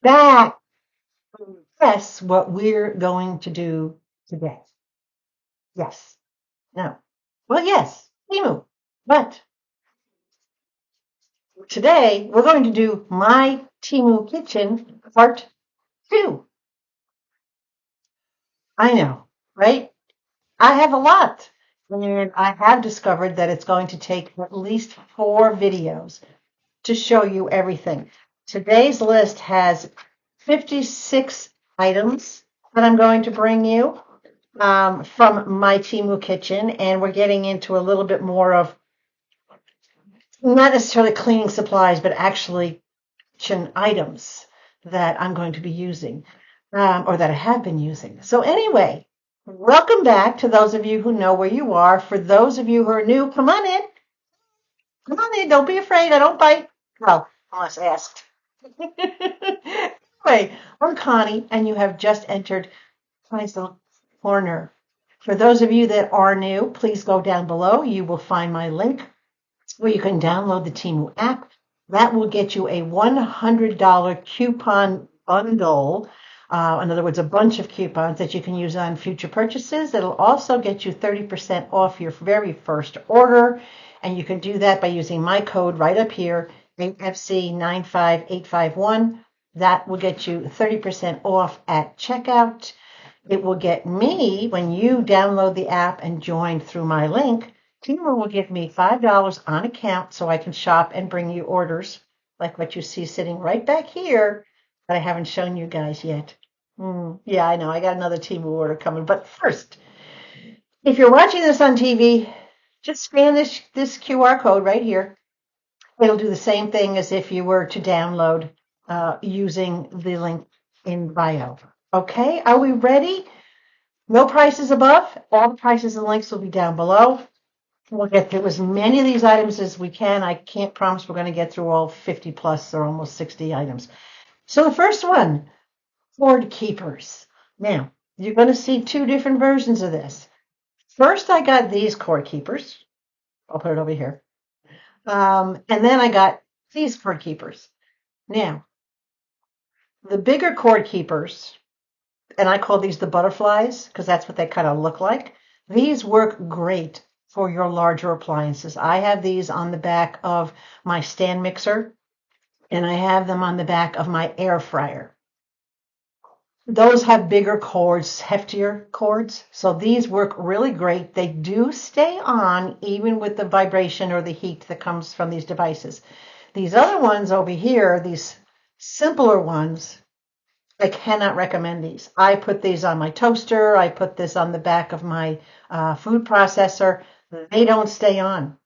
That's what we're going to do today. Yes. No. Well, yes, TEMU. But today we're going to do my TEMU Kitchen Part 2. I know, right? I have a lot. And I have discovered that it's going to take at least 4 videos to show you everything. Today's list has 56 items that I'm going to bring you from my TEMU Kitchen, and we're getting into a little bit more of not necessarily cleaning supplies, but actually kitchen items that I'm going to be using or that I have been using. So anyway, welcome back to those of you who know where you are. For those of you who are new, come on in. Come on in. Don't be afraid. I don't bite. Well, unless asked. Anyway, I'm Connie, and you have just entered my little corner. For those of you that are new, please go down below. You will find my link where you can download the TEMU app. That will get you a $100 coupon bundle. In other words, a bunch of coupons that you can use on future purchases. It'll also get you 30% off your very first order. And you can do that by using my code right up here, FC95851. That will get you 30% off at checkout. It will get me, when you download the app and join through my link, TEMU will give me $5 on account so I can shop and bring you orders like what you see sitting right back here that I haven't shown you guys yet. Yeah, I know. I got another TEMU order coming. But first, if you're watching this on TV, just scan this QR code right here. It'll do the same thing as if you were to download using the link in bio. Okay, are we ready? No prices above. All the prices and links will be down below. We'll get through as many of these items as we can. I can't promise we're going to get through all 50 plus or almost 60 items. So the first one, cord keepers. Now, you're going to see 2 different versions of this. First, I got these cord keepers. I'll put it over here. And then I got these cord keepers. Now, the bigger cord keepers, and I call these the butterflies because that's what they kind of look like. These work great for your larger appliances. I have these on the back of my stand mixer, and I have them on the back of my air fryer. Those have bigger cords, heftier cords, so these work really great. They do stay on even with the vibration or the heat that comes from these devices. These other ones over here, these simpler ones, I cannot recommend these. I put these on my toaster. I put this on the back of my food processor. They don't stay on.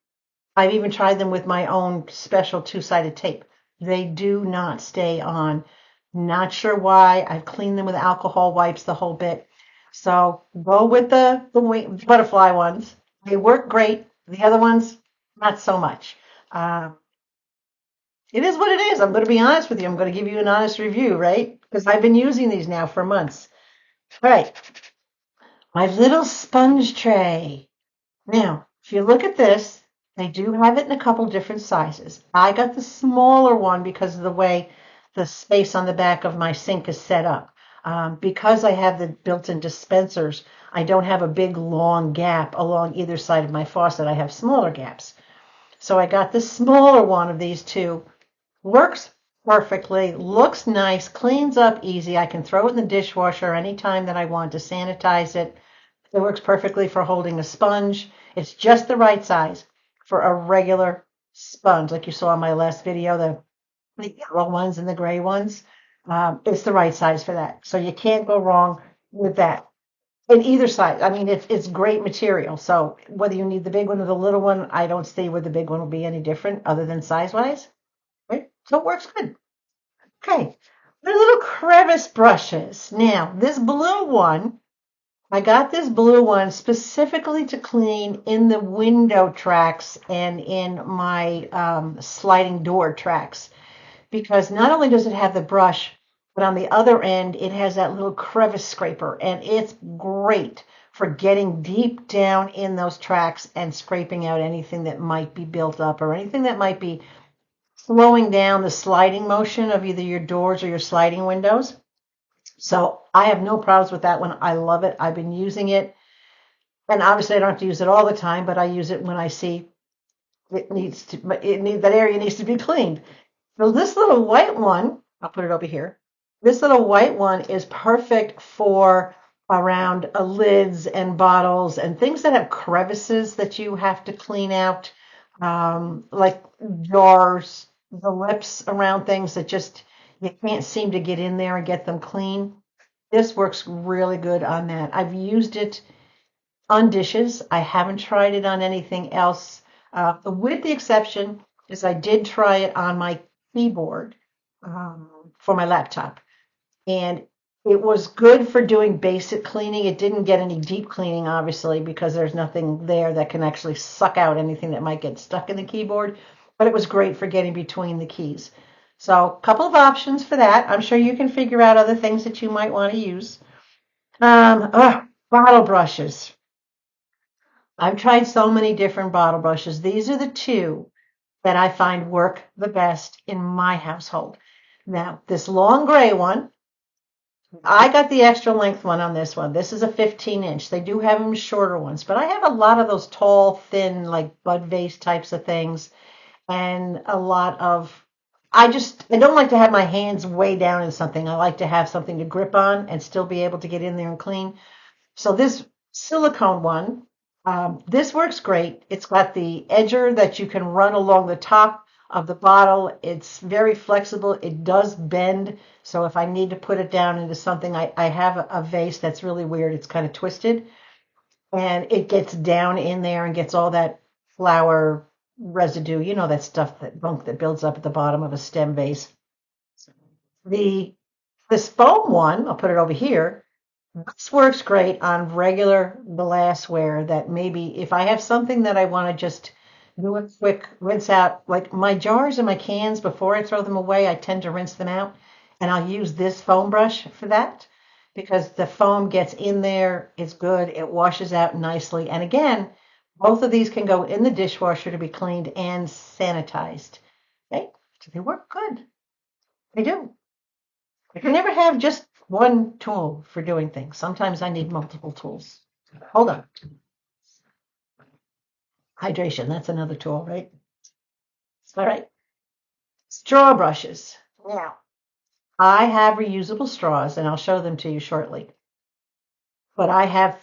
I've even tried them with my own special 2-sided tape. They do not stay on. Not sure why. I've cleaned them with alcohol wipes, the whole bit. So go with the butterfly ones. They work great. The other ones, not so much. It is what it is. I'm going to be honest with you. I'm going to give you an honest review, right? Because I've been using these now for months. All right. My little sponge tray. Now, if you look at this, they do have it in a couple different sizes. I got the smaller one because of the way the space on the back of my sink is set up. Because I have the built-in dispensers, I don't have a big long gap along either side of my faucet. I have smaller gaps. So I got the smaller one of these 2. Works perfectly, looks nice, cleans up easy. I can throw it in the dishwasher anytime that I want to sanitize it. It works perfectly for holding a sponge. It's just the right size for a regular sponge, like you saw in my last video, the yellow ones and the gray ones. It's the right size for that. So you can't go wrong with that. In either side. I mean, it's great material. So whether you need the big one or the little one, I don't see where the big one will be any different other than size-wise. Right? So it works good. Okay. The little crevice brushes. Now, this blue one, I got this blue one specifically to clean in the window tracks and in my sliding door tracks. Because not only does it have the brush, but on the other end, it has that little crevice scraper. And it's great for getting deep down in those tracks and scraping out anything that might be built up or anything that might be slowing down the sliding motion of either your doors or your sliding windows. So I have no problems with that one. I love it. I've been using it. And obviously I don't have to use it all the time, but I use it when I see that area needs to be cleaned. So this little white one, I'll put it over here. This little white one is perfect for around lids and bottles and things that have crevices that you have to clean out, like jars, the lips around things that just you can't seem to get in there and get them clean. This works really good on that. I've used it on dishes. I haven't tried it on anything else, with the exception is I did try it on my keyboard for my laptop. And it was good for doing basic cleaning. It didn't get any deep cleaning, obviously, because there's nothing there that can actually suck out anything that might get stuck in the keyboard. But it was great for getting between the keys. So a couple of options for that. I'm sure you can figure out other things that you might want to use. Bottle brushes. I've tried so many different bottle brushes. These are the two that I find work the best in my household. Now, this long gray one, I got the extra length one on this one. This is a 15-inch. They do have them shorter ones, but I have a lot of those tall, thin, like bud vase types of things, and a lot of, I don't like to have my hands way down in something. I like to have something to grip on and still be able to get in there and clean. So this silicone one, this works great. It's got the edger that you can run along the top of the bottle. It's very flexible. It does bend. So if I need to put it down into something, I have a vase that's really weird. It's kind of twisted and it gets down in there and gets all that flour residue, that stuff, that bunk that builds up at the bottom of a stem vase. This foam one, I'll put it over here. This works great on regular glassware that maybe if I have something that I want to just do a quick rinse out, like my jars and my cans, before I throw them away, I tend to rinse them out. And I'll use this foam brush for that because the foam gets in there. It's good. It washes out nicely. And again, both of these can go in the dishwasher to be cleaned and sanitized. Okay, so they work good. They do. I can never have just one tool for doing things. Sometimes I need multiple tools. Hold on. Hydration, that's another tool, right? All right. Straw brushes. Now, I have reusable straws, and I'll show them to you shortly. But I have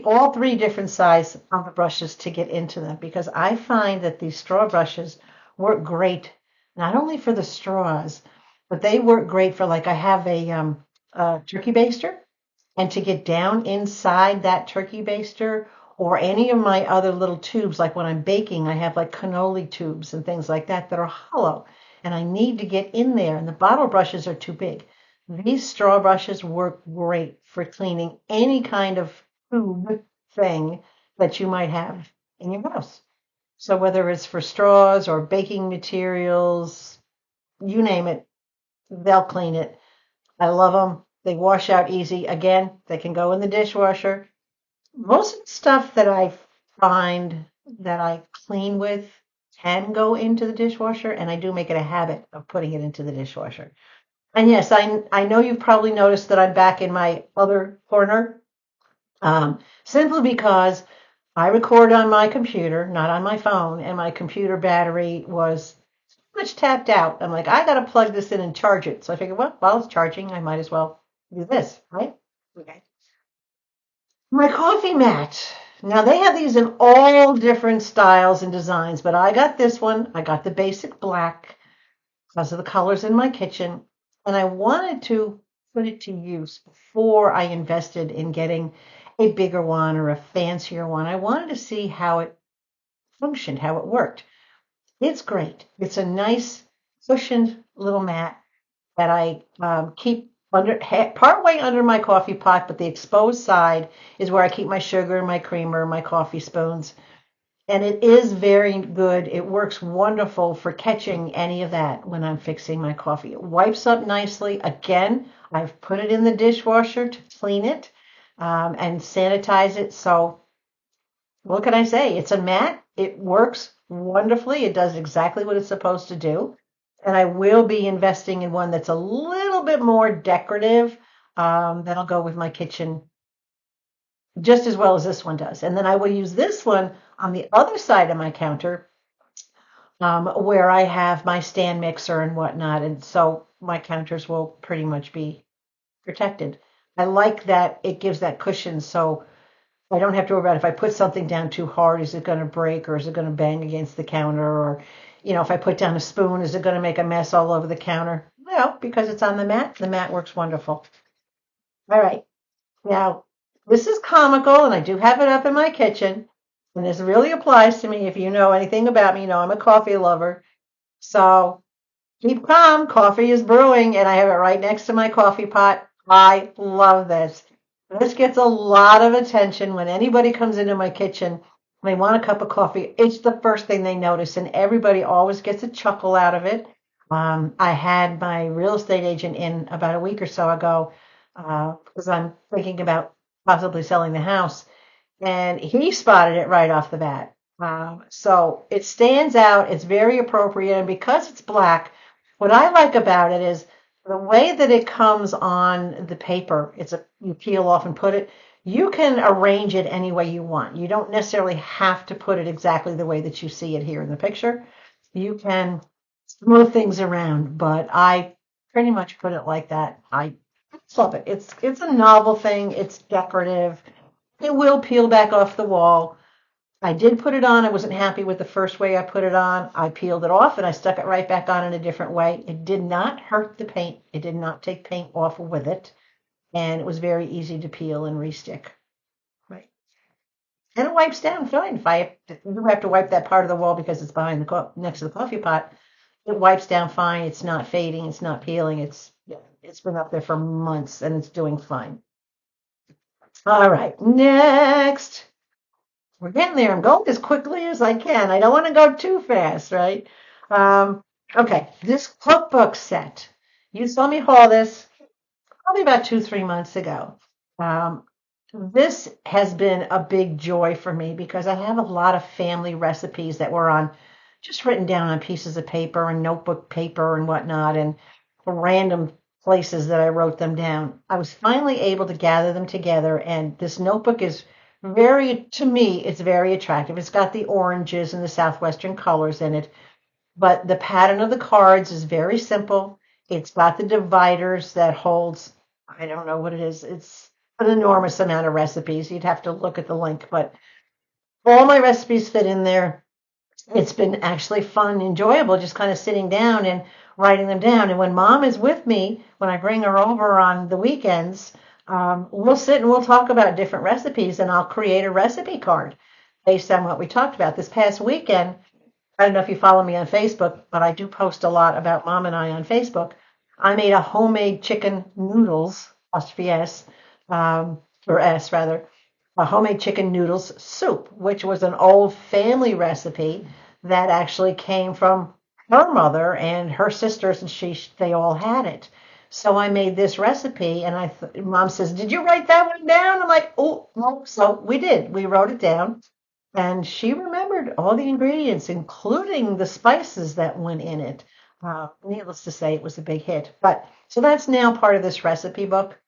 all three different size of the brushes to get into them because I find that these straw brushes work great, not only for the straws, but they work great for, like, I have a turkey baster, and to get down inside that turkey baster or any of my other little tubes, like when I'm baking, I have like cannoli tubes and things like that that are hollow, and I need to get in there, and the bottle brushes are too big. These straw brushes work great for cleaning any kind of tube thing that you might have in your house. So whether it's for straws or baking materials, you name it, they'll clean it. I love them. They wash out easy. Again, they can go in the dishwasher. Most of the stuff that I find that I clean with can go into the dishwasher, and I do make it a habit of putting it into the dishwasher. And yes, I know you've probably noticed that I'm back in my other corner, simply because I record on my computer, not on my phone, and my computer battery was much tapped out. I'm like, I got to plug this in and charge it. So I figured, well, while it's charging, I might as well do this, right? Okay. My coffee mat. Now they have these in all different styles and designs, but I got this one. I got the basic black because of the colors in my kitchen, and I wanted to put it to use before I invested in getting a bigger one or a fancier one. I wanted to see how it functioned, how it worked. It's great. It's a nice cushioned little mat that I keep partway under my coffee pot, but the exposed side is where I keep my sugar, my creamer, my coffee spoons. And it is very good. It works wonderful for catching any of that when I'm fixing my coffee. It wipes up nicely. Again, I've put it in the dishwasher to clean it and sanitize it. So what can I say? It's a mat. It works wonderfully. It does exactly what it's supposed to do. And I will be investing in one that's a little bit more decorative. That'll go with my kitchen just as well as this one does. And then I will use this one on the other side of my counter, where I have my stand mixer and whatnot. And so my counters will pretty much be protected. I like that it gives that cushion, so I don't have to worry about if I put something down too hard, is it going to break or is it going to bang against the counter? Or, if I put down a spoon, is it going to make a mess all over the counter? No, because it's on the mat works wonderful. All right. Now, this is comical, and I do have it up in my kitchen. And this really applies to me. If you know anything about me, I'm a coffee lover. So keep calm. Coffee is brewing, and I have it right next to my coffee pot. I love this. This gets a lot of attention when anybody comes into my kitchen. They want a cup of coffee. It's the first thing they notice, and everybody always gets a chuckle out of it. I had my real estate agent in about a week or so ago because I'm thinking about possibly selling the house, and he spotted it right off the bat. So it stands out. It's very appropriate, and because it's black, what I like about it is the way that it comes on the paper. You peel off and put it. You can arrange it any way you want. You don't necessarily have to put it exactly the way that you see it here in the picture. You can move things around, but I pretty much put it like that. I love it. It's a novel thing. It's decorative. It will peel back off the wall. I did put it on. I wasn't happy with the first way I put it on. I peeled it off and I stuck it right back on in a different way. It did not hurt the paint. It did not take paint off with it. And it was very easy to peel and restick. Right. And it wipes down fine. If I do have to wipe that part of the wall because it's behind next to the coffee pot, it wipes down fine. It's not fading. It's not peeling. It's been up there for months and it's doing fine. All right, next. We're getting there. I'm going as quickly as I can. I don't want to go too fast, right? Okay, this cookbook set. You saw me haul this probably about 2, 3 months ago. Um, this has been a big joy for me because I have a lot of family recipes that were just written down on pieces of paper and notebook paper and whatnot, and random places that I wrote them down. I was finally able to gather them together, and this notebook is to me, it's very attractive. It's got the oranges and the southwestern colors in it, but the pattern of the cards is very simple. It's got the dividers that holds, I don't know what it is. It's an enormous amount of recipes. You'd have to look at the link, but all my recipes fit in there. It's been actually fun, enjoyable, just kind of sitting down and writing them down. And when Mom is with me, when I bring her over on the weekends, we'll sit and we'll talk about different recipes, and I'll create a recipe card based on what we talked about. This past weekend, I don't know if you follow me on Facebook, but I do post a lot about Mom and I on Facebook. I made a homemade chicken noodles, apostrophe S, or S rather, a homemade chicken noodles soup, which was an old family recipe that actually came from her mother and her sisters, and they all had it. So I made this recipe, and Mom says, "Did you write that one down?" I'm like, "Oh, no." So we did. We wrote it down, and she remembered all the ingredients, including the spices that went in it. Needless to say, it was a big hit. So that's now part of this recipe book.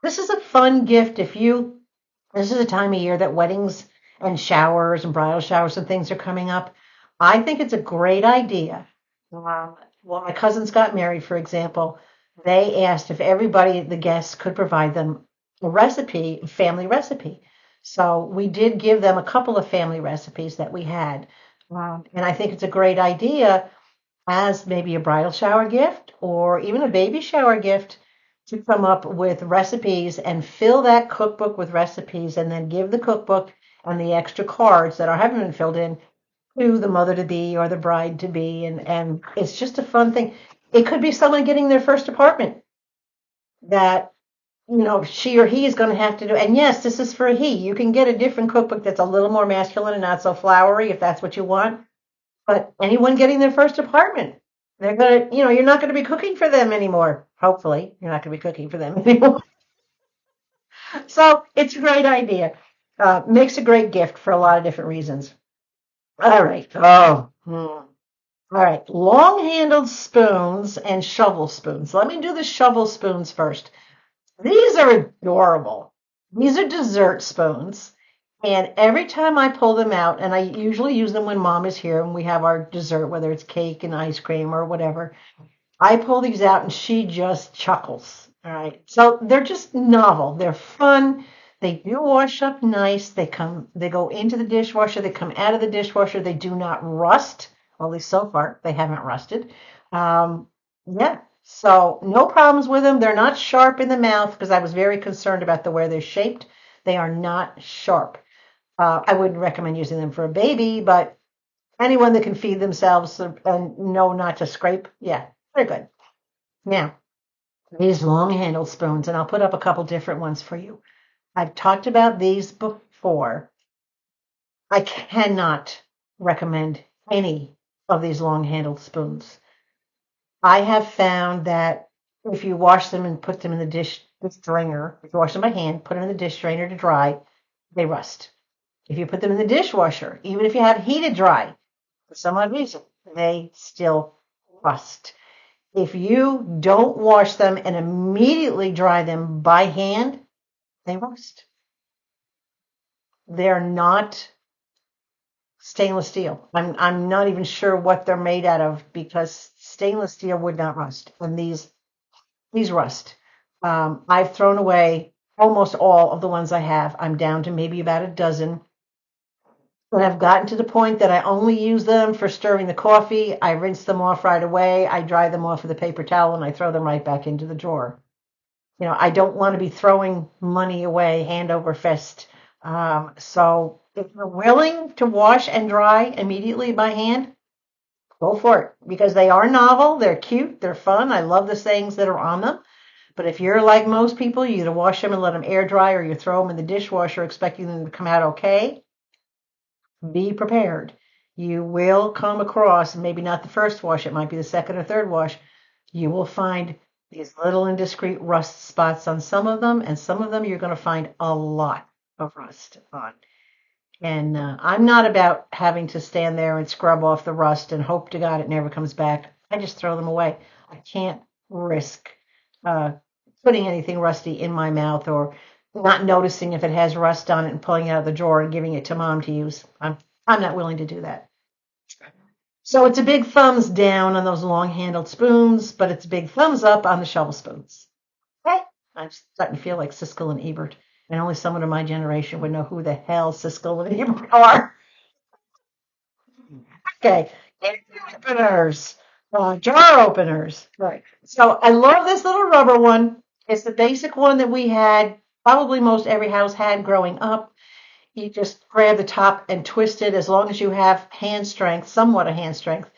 This is a fun gift this is a time of year that weddings and showers and bridal showers and things are coming up. I think it's a great idea. Well, my cousins got married, for example. They asked if the guests could provide them a family recipe. So we did give them a couple of family recipes that we had. And I think it's a great idea as maybe a bridal shower gift or even a baby shower gift to come up with recipes and fill that cookbook with recipes, and then give the cookbook and the extra cards that haven't been filled in to the mother-to-be or the bride-to-be. And it's just a fun thing. It could be someone getting their first apartment that, she or he is going to have to do. And yes, this is for a he. You can get a different cookbook that's a little more masculine and not so flowery if that's what you want. But anyone getting their first apartment, they're going to, you're not going to be cooking for them anymore. Hopefully, you're not going to be cooking for them anymore. So it's a great idea. Makes a great gift for a lot of different reasons. All right. All right, long-handled spoons and shovel spoons. Let me do the shovel spoons first. These are adorable. These are dessert spoons. And every time I pull them out, and I usually use them when mom is here and we have our dessert, whether it's cake and ice cream or whatever, I pull these out and she just chuckles. All right. So they're just novel. They're fun. They do wash up nice. They go into the dishwasher. They come out of the dishwasher. They do not rust. Well, at least so far, they haven't rusted. Yeah. So no problems with them. They're not sharp in the mouth because I was very concerned about the way they're shaped. They are not sharp. I wouldn't recommend using them for a baby, but anyone that can feed themselves and know not to scrape, yeah, they're good. Now, these long-handled spoons, and I'll put up a couple different ones for you. I've talked about these before. I cannot recommend any of these long-handled spoons. I have found that if you wash them and put them in the dish strainer, if you wash them by hand, put them in the dish strainer to dry, they rust. If you put them in the dishwasher, even if you have heated dry, for some odd reason, they still rust. If you don't wash them and immediately dry them by hand, they rust. They're not stainless steel. I'm not even sure what they're made out of because stainless steel would not rust, and these rust. I've thrown away almost all of the ones I have. I'm down to maybe about a dozen. When I've gotten to the point that I only use them for stirring the coffee, I rinse them off right away. I dry them off with a paper towel and I throw them right back into the drawer. I don't want to be throwing money away hand over fist. So if you're willing to wash and dry immediately by hand, go for it because they are novel. They're cute. They're fun. I love the sayings that are on them. But if you're like most people, you either wash them and let them air dry or you throw them in the dishwasher expecting them to come out okay. Be prepared. You will come across, maybe not the first wash, it might be the second or third wash, you will find these little indiscreet rust spots on some of them, and some of them you're going to find a lot of rust on. And I'm not about having to stand there and scrub off the rust and hope to God it never comes back. I just throw them away. I can't risk putting anything rusty in my mouth or not noticing if it has rust on it and pulling it out of the drawer and giving it to mom to use. I'm not willing to do that. So it's a big thumbs down on those long-handled spoons, but it's a big thumbs up on the shovel spoons. Okay? I'm starting to feel like Siskel and Ebert, and only someone of my generation would know who the hell Siskel and Ebert are. Okay, openers, jar openers. Right. So I love this little rubber one. It's the basic one that we had, probably most every house had growing up. You just grab the top and twist it as long as you have hand strength, somewhat of hand strength.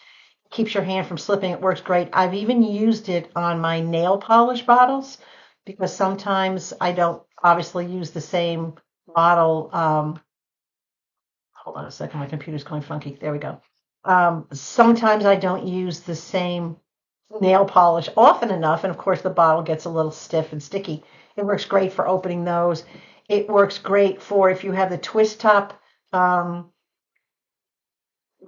Keeps your hand from slipping. It works great. I've even used it on my nail polish bottles because sometimes I don't obviously use the same bottle. Hold on a second. My computer's going funky. There we go. Sometimes I don't use the same nail polish often enough, and of course the bottle gets a little stiff and sticky. It works great for opening those. It works great for if you have the twist top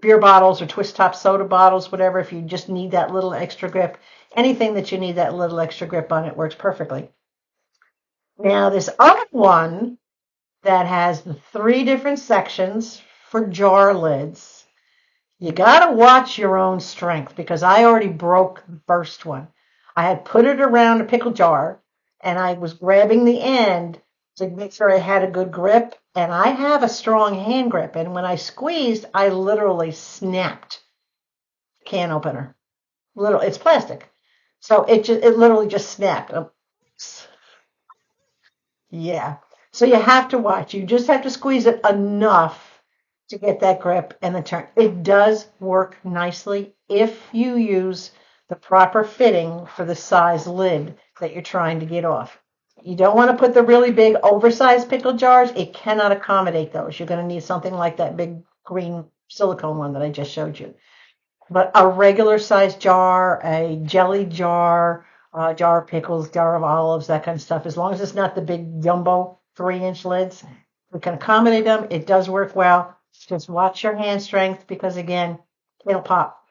beer bottles or twist top soda bottles, whatever, if you just need that little extra grip. Anything that you need that little extra grip on, it works perfectly. Now this other one that has the 3 different sections for jar lids, you got to watch your own strength because I already broke the first one. I had put it around a pickle jar and I was grabbing the end to make sure I had a good grip. And I have a strong hand grip. And when I squeezed, I literally snapped the can opener. It's plastic. So it literally just snapped. Oops. Yeah. So you have to watch. You just have to squeeze it enough to get that grip and the turn. It does work nicely if you use the proper fitting for the size lid that you're trying to get off. You don't want to put the really big oversized pickle jars. It cannot accommodate those. You're going to need something like that big green silicone one that I just showed you. But a regular sized jar, a jelly jar, jar of pickles, jar of olives, that kind of stuff, as long as it's not the big jumbo 3-inch lids, we can accommodate them. It does work well. Just watch your hand strength because, again, it'll pop.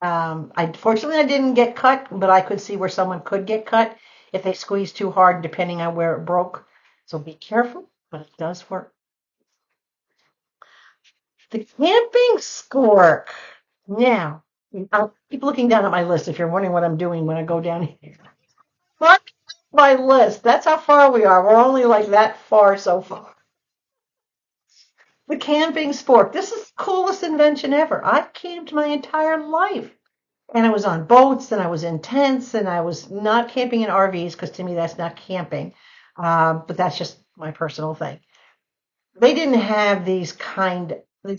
Fortunately I didn't get cut, but I could see where someone could get cut if they squeezed too hard, depending on where it broke. So be careful, but it does work. The camping Spork. Now, I'll keep looking down at my list if you're wondering what I'm doing when I go down here. Look at my list. That's how far we are. We're only like that far so far. The camping Spork. This is the coolest invention ever. I've camped my entire life. And I was on boats and I was in tents and I was not camping in RVs because to me that's not camping. But that's just my personal thing. They didn't have this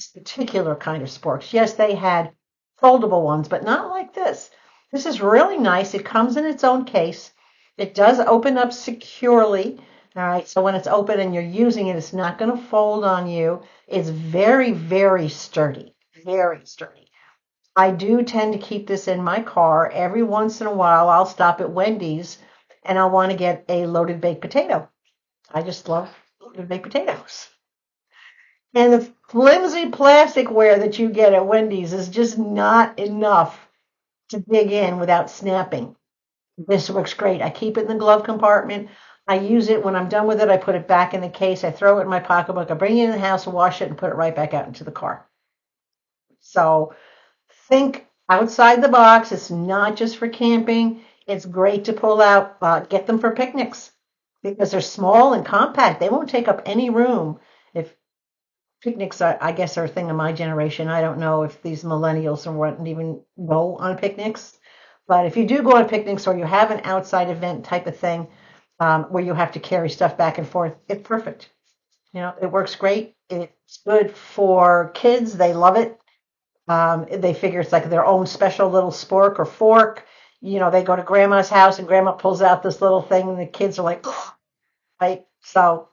particular kind of sporks. Yes, they had foldable ones, but not like this. This is really nice. It comes in its own case. It does open up securely. All right, so when it's open and you're using it, it's not going to fold on you. It's very, very sturdy. Very sturdy. I do tend to keep this in my car. Every once in a while, I'll stop at Wendy's and I'll want to get a loaded baked potato. I just love loaded baked potatoes. And the flimsy plasticware that you get at Wendy's is just not enough to dig in without snapping. This works great. I keep it in the glove compartment. I use it when I'm done with it. I put it back in the case. I throw it in my pocketbook. I bring it in the house, wash it, and put it right back out into the car. So think outside the box. It's not just for camping. It's great to pull out. Get them for picnics because they're small and compact. They won't take up any room. If picnics, I guess, are a thing of my generation. I don't know if these millennials wouldn't even go on picnics. But if you do go on picnics or you have an outside event type of thing where you have to carry stuff back and forth, it's perfect. You know, it works great. It's good for kids. They love it. They figure it's like their own special little spork or fork. You know, they go to grandma's house and grandma pulls out this little thing and the kids are like, right? So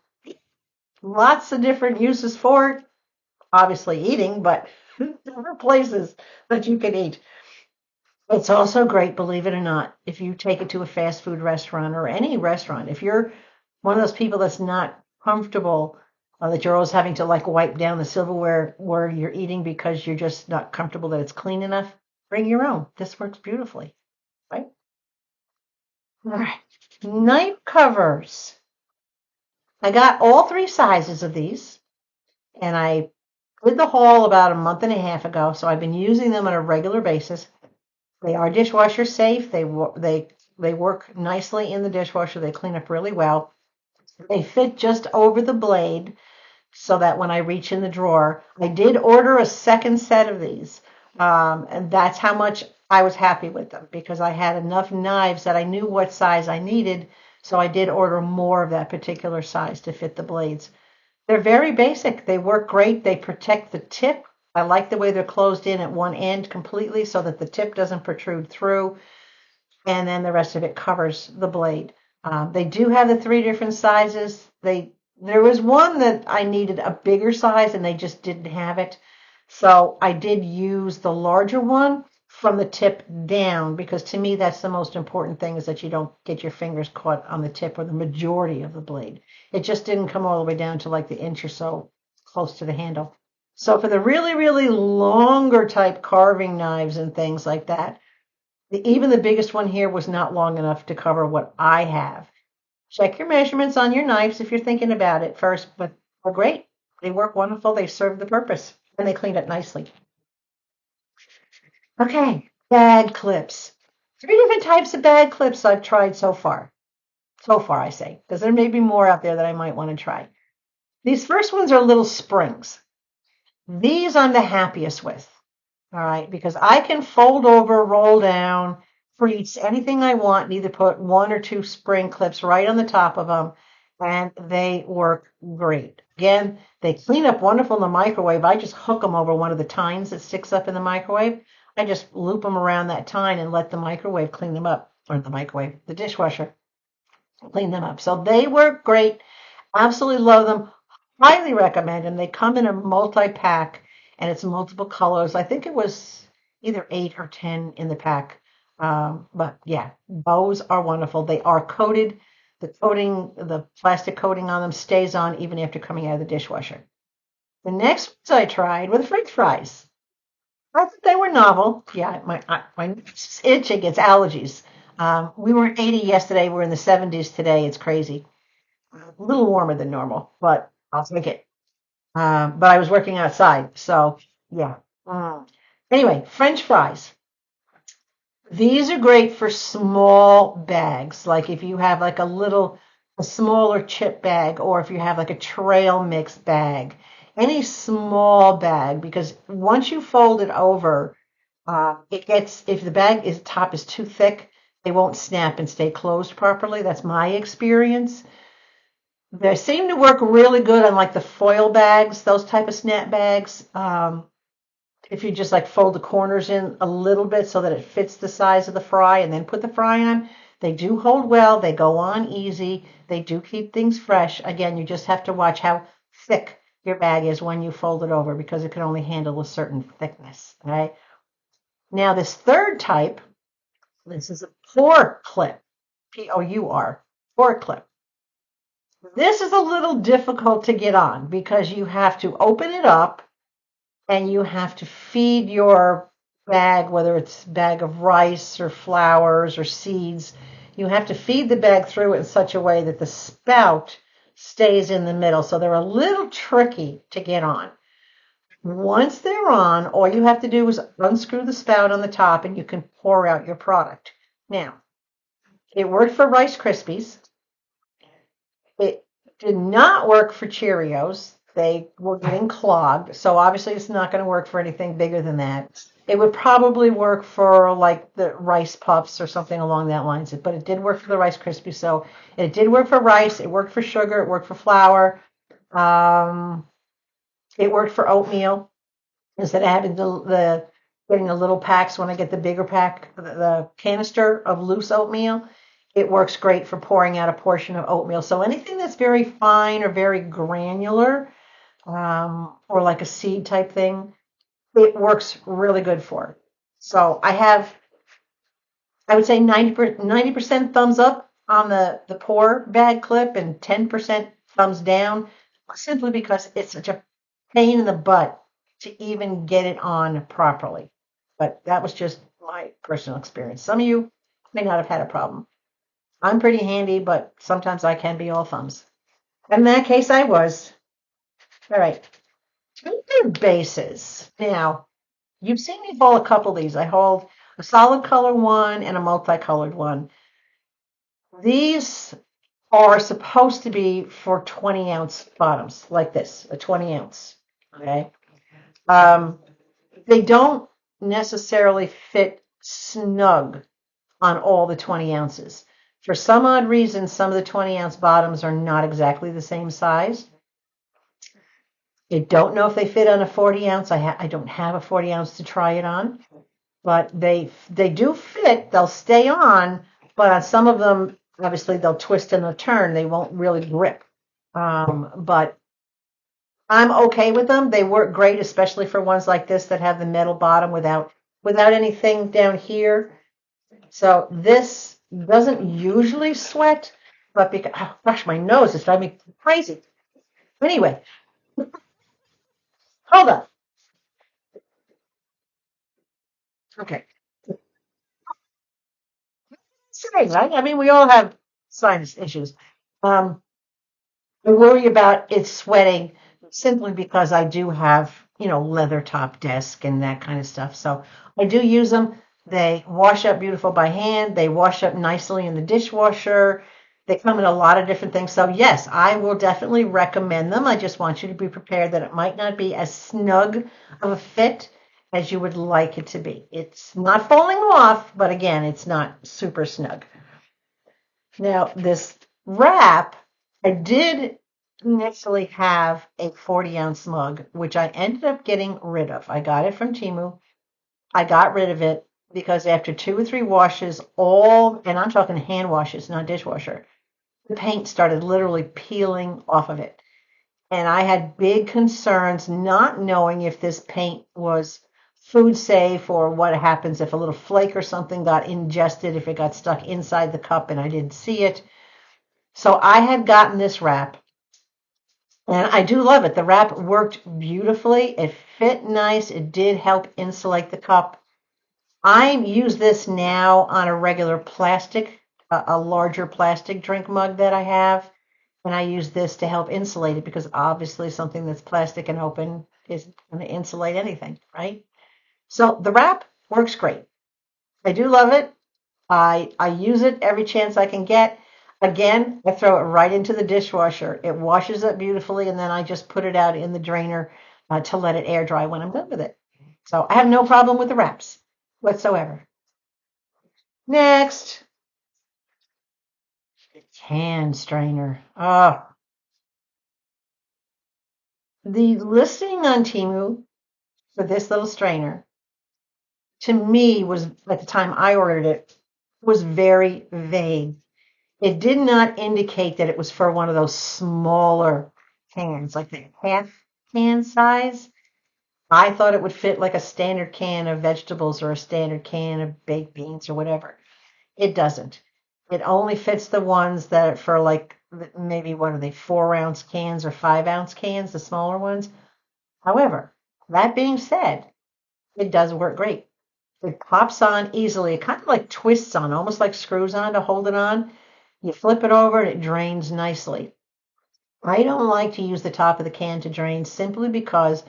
lots of different uses for it. Obviously eating, but different places that you can eat. It's also great, believe it or not, if you take it to a fast food restaurant or any restaurant. If you're one of those people that's not comfortable, that you're always having to like wipe down the silverware where you're eating because you're just not comfortable that it's clean enough, bring your own. This works beautifully, right? All right. Knife covers. I got all three sizes of these, and I did the haul about a month and a half ago, so I've been using them on a regular basis. They are dishwasher safe. They work nicely in the dishwasher. They clean up really well. They fit just over the blade so that when I reach in the drawer, I did order a second set of these. And that's how much I was happy with them because I had enough knives that I knew what size I needed. So I did order more of that particular size to fit the blades. They're very basic. They work great. They protect the tip. I like the way they're closed in at one end completely so that the tip doesn't protrude through, and then the rest of it covers the blade. They do have the three different sizes. There was one that I needed a bigger size, and they just didn't have it. So I did use the larger one from the tip down because to me that's the most important thing is that you don't get your fingers caught on the tip or the majority of the blade. It just didn't come all the way down to like the inch or so close to the handle. So for the really, really longer type carving knives and things like that, even the biggest one here was not long enough to cover what I have. Check your measurements on your knives if you're thinking about it first, but they're great. They work wonderful. They serve the purpose, and they clean it nicely. Okay, bag clips. Three different types of bag clips I've tried so far. So far, I say, because there may be more out there that I might want to try. These first ones are little springs. These I'm the happiest with, all right, because I can fold over, roll down, crease anything I want, and either put one or two spring clips right on the top of them, and they work great. Again, they clean up wonderful in the microwave. I just hook them over one of the tines that sticks up in the microwave. I just loop them around that tine and let the microwave clean them up, or the microwave, the dishwasher clean them up. So they work great. Absolutely love them. Highly recommend them. They come in a multi-pack and it's multiple colors. I think it was either 8 or 10 in the pack. But yeah, those are wonderful. They are coated. The coating, the plastic coating on them stays on even after coming out of the dishwasher. The next ones I tried were the French fries. I thought they were novel. Yeah, my nose is itching. It's allergies. We were 80 yesterday. We're in the 70s today. It's crazy. A little warmer than normal, but I'll take it. But I was working outside, so yeah. Mm. Anyway, French fries. These are great for small bags, like if you have like a smaller chip bag, or if you have like a trail mix bag, any small bag, because once you fold it over, if the bag is top is too thick, they won't snap and stay closed properly. That's my experience. They seem to work really good on like the foil bags, those type of snap bags. If you just like fold the corners in a little bit so that it fits the size of the fry and then put the fry on, they do hold well. They go on easy. They do keep things fresh. Again, you just have to watch how thick your bag is when you fold it over because it can only handle a certain thickness. Okay. Now this third type, this is a pour clip, P-O-U-R, pour clip. This is a little difficult to get on because you have to open it up and you have to feed your bag, whether it's a bag of rice or flowers or seeds, you have to feed the bag through it in such a way that the spout stays in the middle. So they're a little tricky to get on. Once they're on, all you have to do is unscrew the spout on the top and you can pour out your product. Now, it worked for Rice Krispies. It did not work for Cheerios. They were getting clogged, so obviously it's not going to work for anything bigger than that. It would probably work for like the Rice Puffs or something along that lines, but it did work for the Rice Krispies. So it did work for rice. It worked for sugar. It worked for flour. Um, it worked for oatmeal instead of having the getting the little packs. When I get the bigger pack, the canister of loose oatmeal, it works great for pouring out a portion of oatmeal. So anything that's very fine or very granular, or like a seed type thing, it works really good for. So I would say 90% thumbs up on the Pore Bag Clip and 10% thumbs down, simply because it's such a pain in the butt to even get it on properly. But that was just my personal experience. Some of you may not have had a problem. I'm pretty handy, but sometimes I can be all thumbs. In that case, I was. All right. Paper bases. Now, you've seen me haul a couple of these. I hauled a solid color one and a multicolored one. These are supposed to be for 20-ounce bottoms, like this, a 20 ounce. Okay. Um, they don't necessarily fit snug on all the 20 ounces. For some odd reason, some of the 20-ounce bottoms are not exactly the same size. I don't know if they fit on a 40 ounce. I don't have a 40 ounce to try it on, but they do fit. They'll stay on, but on some of them, obviously they'll twist and they'll turn. They won't really grip. But I'm okay with them. They work great, especially for ones like this that have the metal bottom without anything down here. So this doesn't usually sweat, but because, oh gosh, my nose is driving me crazy. Anyway, hold on. Okay. Saying, right? I mean, we all have sinus issues. Um, I worry about it sweating simply because I do have, leather top desk and that kind of stuff. So I do use them. They wash up beautiful by hand. They wash up nicely in the dishwasher. They come in a lot of different things. So yes, I will definitely recommend them. I just want you to be prepared that it might not be as snug of a fit as you would like it to be. It's not falling off, but again, it's not super snug. Now, this wrap, I did initially have a 40-ounce mug, which I ended up getting rid of. I got it from TEMU. I got rid of it because after 2 or 3 washes, and I'm talking hand washes, not dishwasher, the paint started literally peeling off of it. And I had big concerns not knowing if this paint was food safe or what happens if a little flake or something got ingested, if it got stuck inside the cup and I didn't see it. So I had gotten this wrap And I do love it. The wrap worked beautifully. It fit nice. It did help insulate the cup. I use this now on a regular plastic, a larger plastic drink mug that I have. And I use this to help insulate it because obviously something that's plastic and open isn't going to insulate anything, right? So the wrap works great. I do love it. I use it every chance I can get. Again, I throw it right into the dishwasher. It washes up beautifully, and then I just put it out in the drainer to let it air dry when I'm done with it. So I have no problem with the wraps whatsoever. Next, can strainer. Oh, the listing on TEMU for this little strainer, to me, was at the time I ordered it, was very vague. It did not indicate that it was for one of those smaller cans, like the half can size. I thought it would fit like a standard can of vegetables or a standard can of baked beans or whatever. It doesn't. It only fits the ones that are for like maybe what are they, 4 ounce cans or 5 ounce cans, the smaller ones. However, that being said, it does work great. It pops on easily. It kind of like twists on, almost like screws on to hold it on. You flip it over and it drains nicely. I don't like to use the top of the can to drain simply because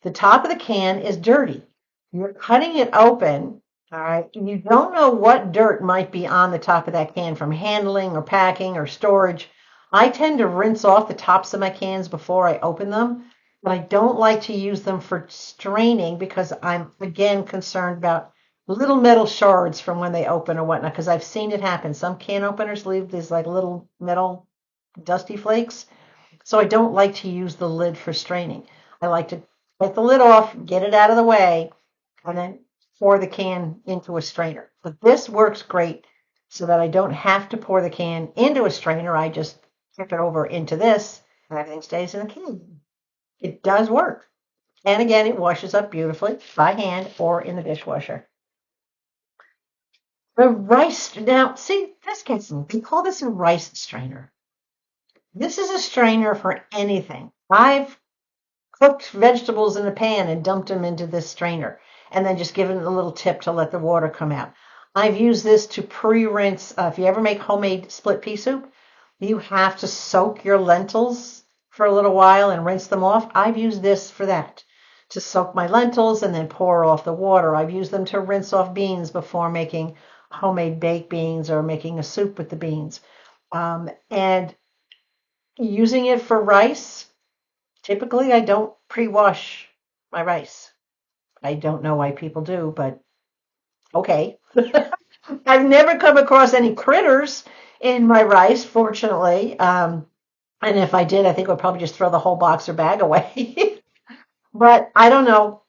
the top of the can is dirty. You're cutting it open, all right? You don't know what dirt might be on the top of that can from handling or packing or storage. I tend to rinse off the tops of my cans before I open them, but I don't like to use them for straining because I'm, again, concerned about little metal shards from when they open or whatnot, because I've seen it happen. Some can openers leave these like little metal dusty flakes. So I don't like to use the lid for straining. I like to take the lid off, get it out of the way, and then pour the can into a strainer. But this works great so that I don't have to pour the can into a strainer. I just tip it over into this and everything stays in the can. It does work. And again, it washes up beautifully by hand or in the dishwasher. The rice, now see, this gets me. We call this a rice strainer. This is a strainer for anything. I've cooked vegetables in a pan and dumped them into this strainer and then just given it a little tip to let the water come out. I've used this to pre-rinse. If you ever make homemade split pea soup, you have to soak your lentils for a little while and rinse them off. I've used this for that, to soak my lentils and then pour off the water. I've used them to rinse off beans before making homemade baked beans or making a soup with the beans. And using it for rice, typically I don't pre-wash my rice. I don't know why people do, but okay. I've never come across any critters in my rice, fortunately. And if I did, I think I would probably just throw the whole box or bag away. But I don't know.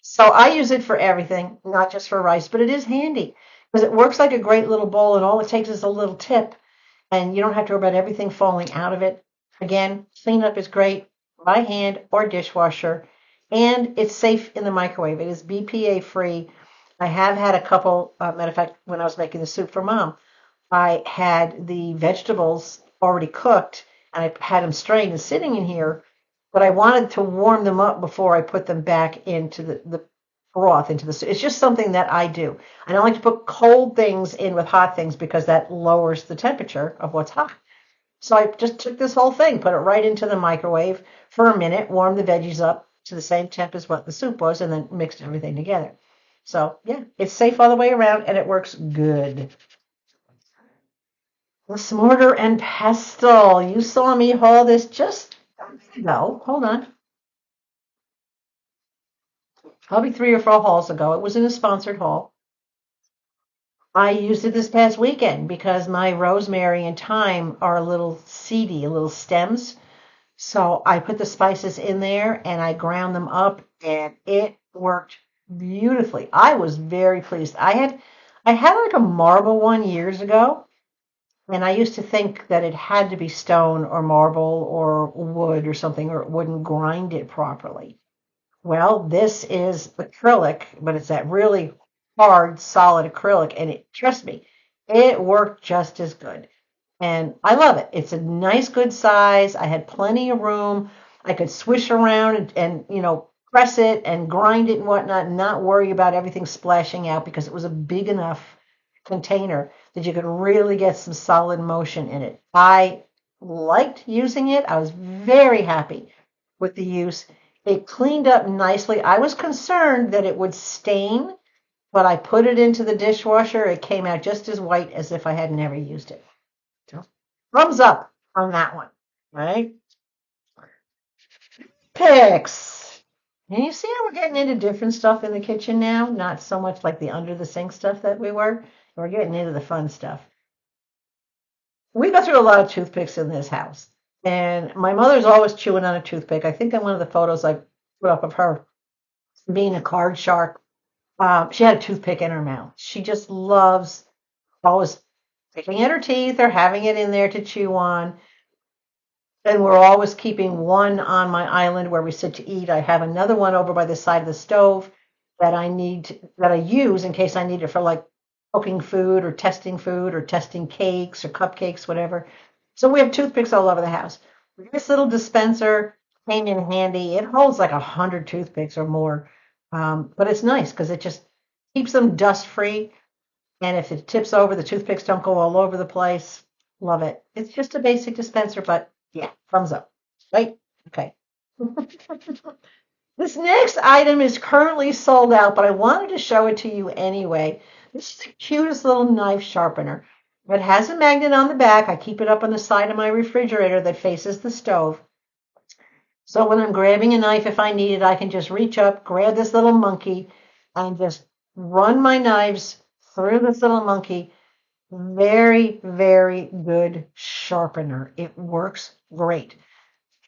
So I use it for everything, not just for rice, but it is handy because it works like a great little bowl, and all it takes is a little tip, and you don't have to worry about everything falling out of it. Again, cleanup is great by hand or dishwasher, and it's safe in the microwave. It is BPA free. I have had a couple, matter of fact, when I was making the soup for Mom, I had the vegetables already cooked and I had them strained and sitting in here, but I wanted to warm them up before I put them back into the broth, into the soup. It's just something that I do. I don't like to put cold things in with hot things because that lowers the temperature of what's hot. So I just took this whole thing, put it right into the microwave for a minute, warmed the veggies up to the same temp as what the soup was, and then mixed everything together. So yeah, it's safe all the way around and it works good. The Mortar and Pestle. You saw me haul this just a minute ago. Hold on. Probably 3 or 4 hauls ago. It was in a sponsored haul. I used it this past weekend because my rosemary and thyme are a little seedy, a little stems. So I put the spices in there and I ground them up and it worked beautifully. I was very pleased. I had like a marble one years ago, and I used to think that it had to be stone or marble or wood or something, or it wouldn't grind it properly. Well, this is acrylic, but it's that really hard, solid acrylic, and trust me, it worked just as good. And I love it. It's a nice, good size. I had plenty of room. I could swish around and press it and grind it and whatnot and not worry about everything splashing out because it was a big enough container that you could really get some solid motion in it. I liked using it. I was very happy with the use. It cleaned up nicely. I was concerned that it would stain, but I put it into the dishwasher. It came out just as white as if I had never used it. So, thumbs up on that one, right? Picks. And you see how we're getting into different stuff in the kitchen now? Not so much like the under the sink stuff that we were. We're getting into the fun stuff. We go through a lot of toothpicks in this house. And my mother's always chewing on a toothpick. I think in one of the photos I put up of her being a card shark, she had a toothpick in her mouth. She just loves always picking at her teeth or having it in there to chew on. And we're always keeping one on my island where we sit to eat. I have another one over by the side of the stove that I use in case I need it for like cooking food or testing cakes or cupcakes, whatever. So we have toothpicks all over the house. This little dispenser came in handy. It holds like 100 toothpicks or more. But it's nice because it just keeps them dust free. And if it tips over, the toothpicks don't go all over the place. Love it. It's just a basic dispenser, but yeah, thumbs up. Right? Okay. This next item is currently sold out, but I wanted to show it to you anyway. This is the cutest little knife sharpener. It has a magnet on the back. I keep it up on the side of my refrigerator that faces the stove. So when I'm grabbing a knife, if I need it, I can just reach up, grab this little monkey, and just run my knives through this little monkey. Very, very good sharpener. It works great.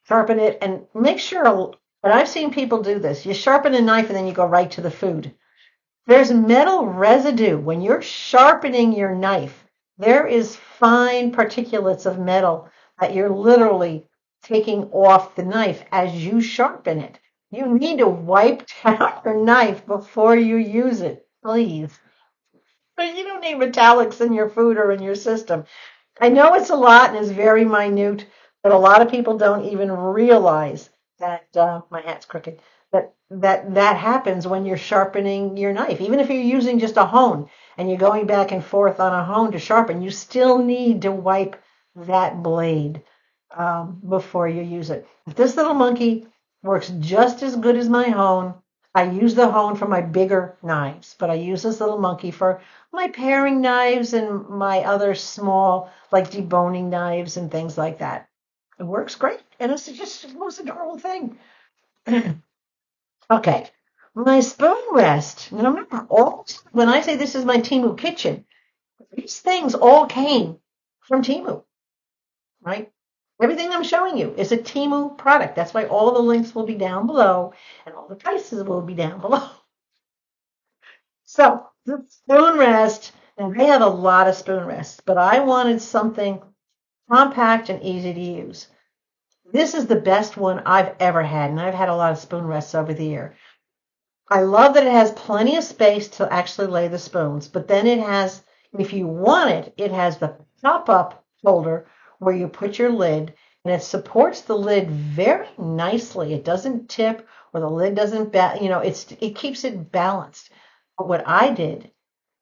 Sharpen it and make sure, and I've seen people do this. You sharpen a knife and then you go right to the food. There's metal residue. When you're sharpening your knife, there is fine particulates of metal that you're literally taking off the knife as you sharpen it. You need to wipe down your knife before you use it, please. But you don't need metallics in your food or in your system. I know it's a lot and it's very minute, but a lot of people don't even realize that my hat's crooked. That happens when you're sharpening your knife. Even if you're using just a hone and you're going back and forth on a hone to sharpen, you still need to wipe that blade before you use it. If this little monkey works just as good as my hone, I use the hone for my bigger knives, but I use this little monkey for my paring knives and my other small, like deboning knives and things like that. It works great, and it's just the most adorable thing. Okay, my spoon rest. Now remember, when I say this is my TEMU Kitchen, these things all came from TEMU, right? Everything I'm showing you is a TEMU product. That's why all the links will be down below and all the prices will be down below. So the spoon rest, and they have a lot of spoon rests, but I wanted something compact and easy to use. This is the best one I've ever had, and I've had a lot of spoon rests over the year. I love that it has plenty of space to actually lay the spoons, but then it has, if you want it, it has the pop-up holder where you put your lid, and it supports the lid very nicely. It doesn't tip or the lid doesn't, it keeps it balanced. But what I did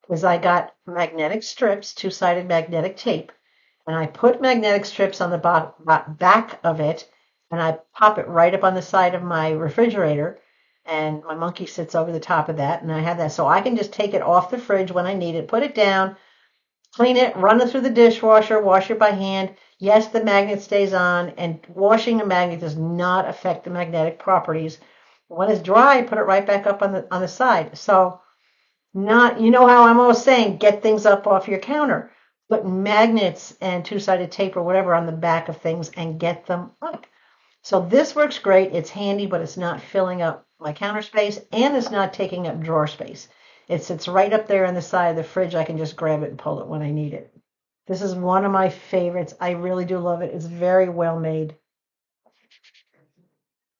is I got magnetic strips, two-sided magnetic tape, and I put magnetic strips on the back of it, and I pop it right up on the side of my refrigerator, and my monkey sits over the top of that, and I have that. So I can just take it off the fridge when I need it, put it down, clean it, run it through the dishwasher, wash it by hand. Yes, the magnet stays on, and washing a magnet does not affect the magnetic properties. When it's dry, put it right back up on the side. So how I'm always saying, get things up off your counter. Put magnets and two-sided tape or whatever on the back of things and get them up. So this works great. It's handy, but it's not filling up my counter space, and it's not taking up drawer space. It sits right up there on the side of the fridge. I can just grab it and pull it when I need it. This is one of my favorites. I really do love it. It's very well made.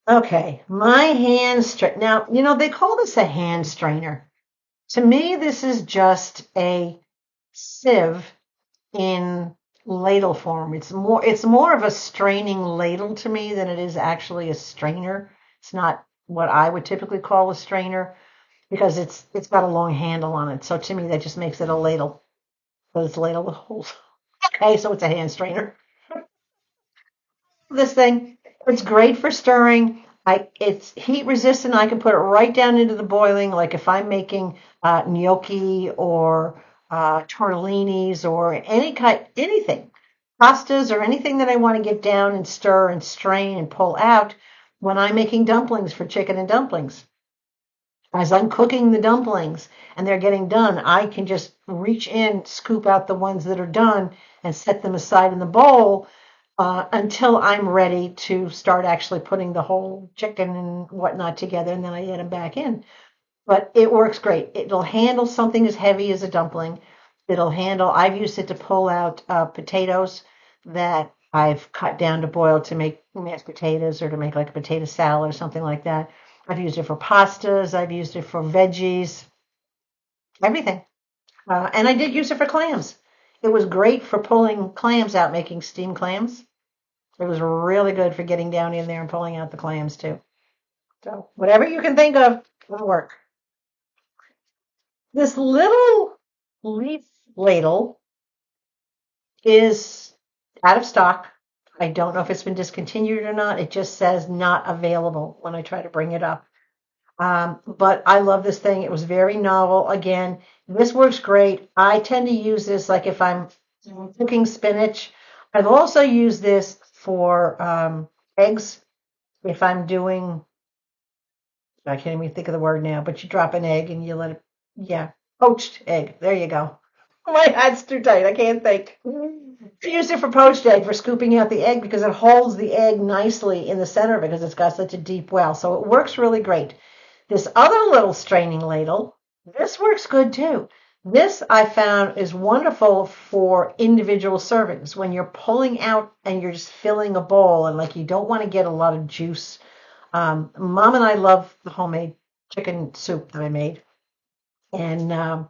Okay, my hand strainer. Now, they call this a hand strainer. To me, this is just a sieve in ladle form. It's more of a straining ladle to me than it is actually a strainer. It's not what I would typically call a strainer because it's got a long handle on it. So to me that just makes it a ladle. But it's a ladle with holes. Okay, so it's a hand strainer. This thing, it's great for stirring. It's heat resistant. I can put it right down into the boiling. Like if I'm making gnocchi or tortellinis or anything, pastas or anything that I want to get down and stir and strain and pull out. When I'm making dumplings for chicken and dumplings, as I'm cooking the dumplings and they're getting done, I can just reach in, scoop out the ones that are done, and set them aside in the bowl until I'm ready to start actually putting the whole chicken and whatnot together, and then I add them back in. But it works great. It'll handle something as heavy as a dumpling. I've used it to pull out potatoes that I've cut down to boil to make mashed potatoes or to make like a potato salad or something like that. I've used it for pastas. I've used it for veggies, everything. And I did use it for clams. It was great for pulling clams out, making steamed clams. It was really good for getting down in there and pulling out the clams too. So whatever you can think of will work. This little leaf ladle is out of stock. I don't know if it's been discontinued or not. It just says not available when I try to bring it up. But I love this thing. It was very novel. Again, this works great. I tend to use this like if I'm cooking spinach. I've also used this for eggs. If I'm doing, I can't even think of the word now, but you drop an egg and you let it, yeah, poached egg. There you go. My hand's too tight. I can't think. I use it for poached egg, for scooping out the egg because it holds the egg nicely in the center because it's got such a deep well. So it works really great. This other little straining ladle, this works good too. This I found is wonderful for individual servings when you're pulling out and you're just filling a bowl and like you don't want to get a lot of juice. Mom and I love the homemade chicken soup that I made, and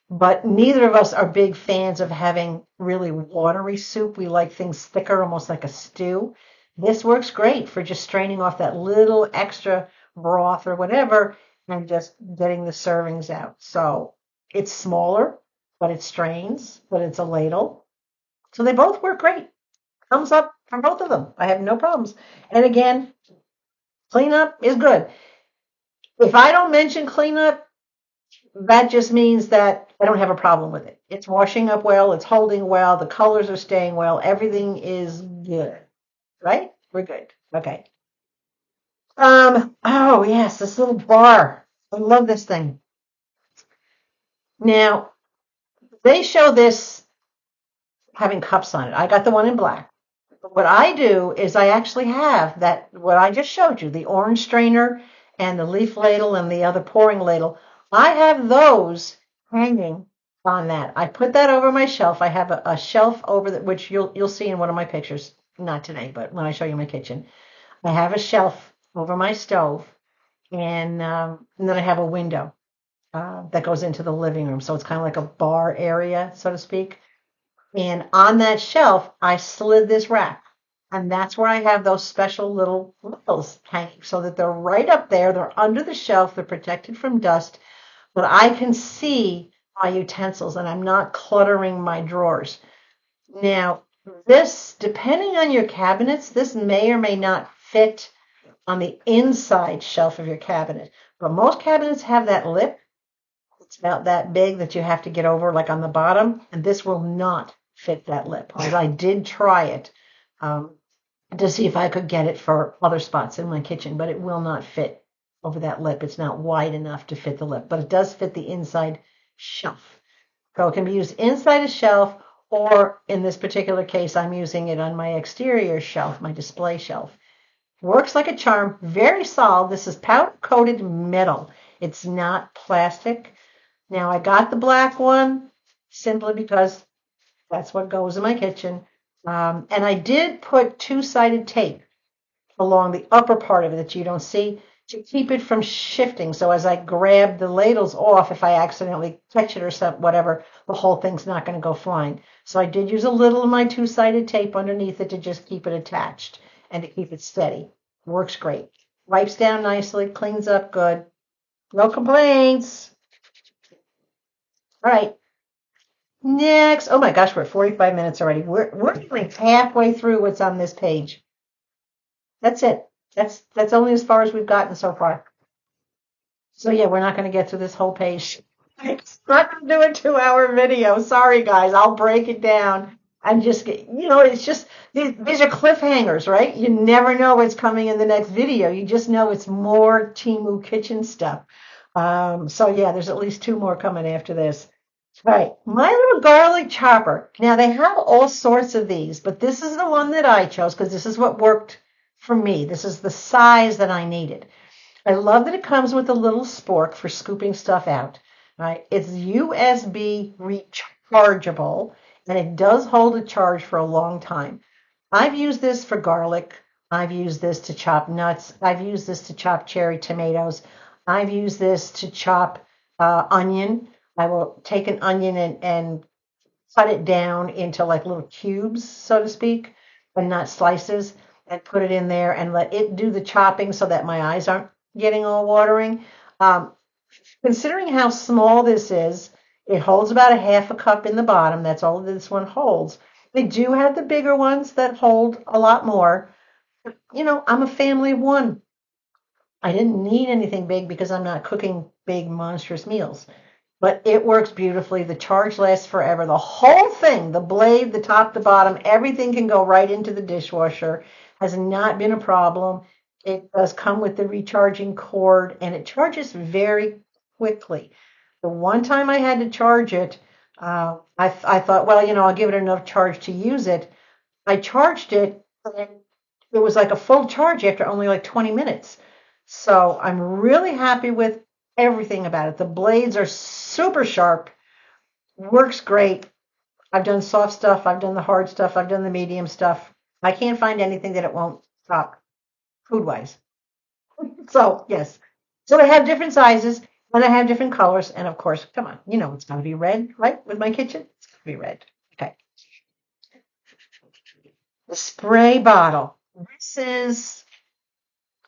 but neither of us are big fans of having really watery soup. We like things thicker, almost like a stew. This works great for just straining off that little extra broth or whatever and just getting the servings out. So it's smaller, but it strains, but it's a ladle. So they both work great. Thumbs up from both of them. I have no problems. And again, cleanup is good. If I don't mention cleanup, that just means that I don't have a problem with it. It's washing up well, it's holding well, the colors are staying well, everything is good. Right? We're good. Okay. Oh yes, this little bar. I love this thing. Now, they show this having cups on it. I got the one in black. But what I do is I actually have that what I just showed you, the orange strainer and the leaf ladle and the other pouring ladle. I have those hanging on that. I put that over my shelf. I have a shelf over that which you'll see in one of my pictures. Not today, but when I show you my kitchen. I have a shelf over my stove, and then I have a window that goes into the living room. So it's kind of like a bar area, so to speak. And on that shelf, I slid this rack. And that's where I have those special little rails hanging so that they're right up there. They're under the shelf. They're protected from dust. But I can see my utensils and I'm not cluttering my drawers. Now, this, depending on your cabinets, this may or may not fit on the inside shelf of your cabinet. But most cabinets have that lip. It's about that big that you have to get over, like on the bottom. And this will not fit that lip. I did try it to see if I could get it for other spots in my kitchen, but it will not fit over that lip. It's not wide enough to fit the lip, but it does fit the inside shelf. So it can be used inside a shelf, or in this particular case, I'm using it on my exterior shelf, my display shelf. Works like a charm, very solid. This is powder coated metal. It's not plastic. Now I got the black one simply because that's what goes in my kitchen. And I did put two-sided tape along the upper part of it that you don't see to keep it from shifting. So as I grab the ladles off, if I accidentally touch it or something, whatever, the whole thing's not going to go flying. So I did use a little of my two-sided tape underneath it to just keep it attached and to keep it steady. Works great. Wipes down nicely, cleans up good. No complaints. All right. Next. Oh my gosh, we're at 45 minutes already. We're like halfway through what's on this page. That's it. That's only as far as we've gotten so far. So yeah, we're not going to get through this whole page. It's not going to do a 2-hour video. Sorry, guys. I'll break it down and just get, it's just, these are cliffhangers, right? You never know what's coming in the next video. You just know it's more TEMU Kitchen stuff. So yeah, there's at least 2 more coming after this. All right, my little garlic chopper. Now they have all sorts of these, but this is the one that I chose because this is what worked for me. This is the size that I needed. I love that it comes with a little spork for scooping stuff out. Right? It's USB rechargeable, and it does hold a charge for a long time. I've used this for garlic. I've used this to chop nuts. I've used this to chop cherry tomatoes. I've used this to chop onion. I will take an onion and cut it down into like little cubes, so to speak, but not slices, and put it in there and let it do the chopping so that my eyes aren't getting all watering. Considering how small this is, it holds about a half a cup in the bottom. That's all this one holds. They do have the bigger ones that hold a lot more. I'm a family of one. I didn't need anything big because I'm not cooking big, monstrous meals. But it works beautifully. The charge lasts forever. The whole thing, the blade, the top, the bottom, everything can go right into the dishwasher. Has not been a problem. It does come with the recharging cord, and it charges very quickly. The one time I had to charge it, I thought, well, I'll give it enough charge to use it. I charged it, and it was like a full charge after only like 20 minutes. So I'm really happy with everything about it. The blades are super sharp, works great. I've done soft stuff, I've done the hard stuff, I've done the medium stuff. I can't find anything that it won't chop food-wise. So, yes. So they have different sizes, and I have different colors, and of course, come on, it's got to be red, right? With my kitchen, it's got to be red. Okay. The spray bottle.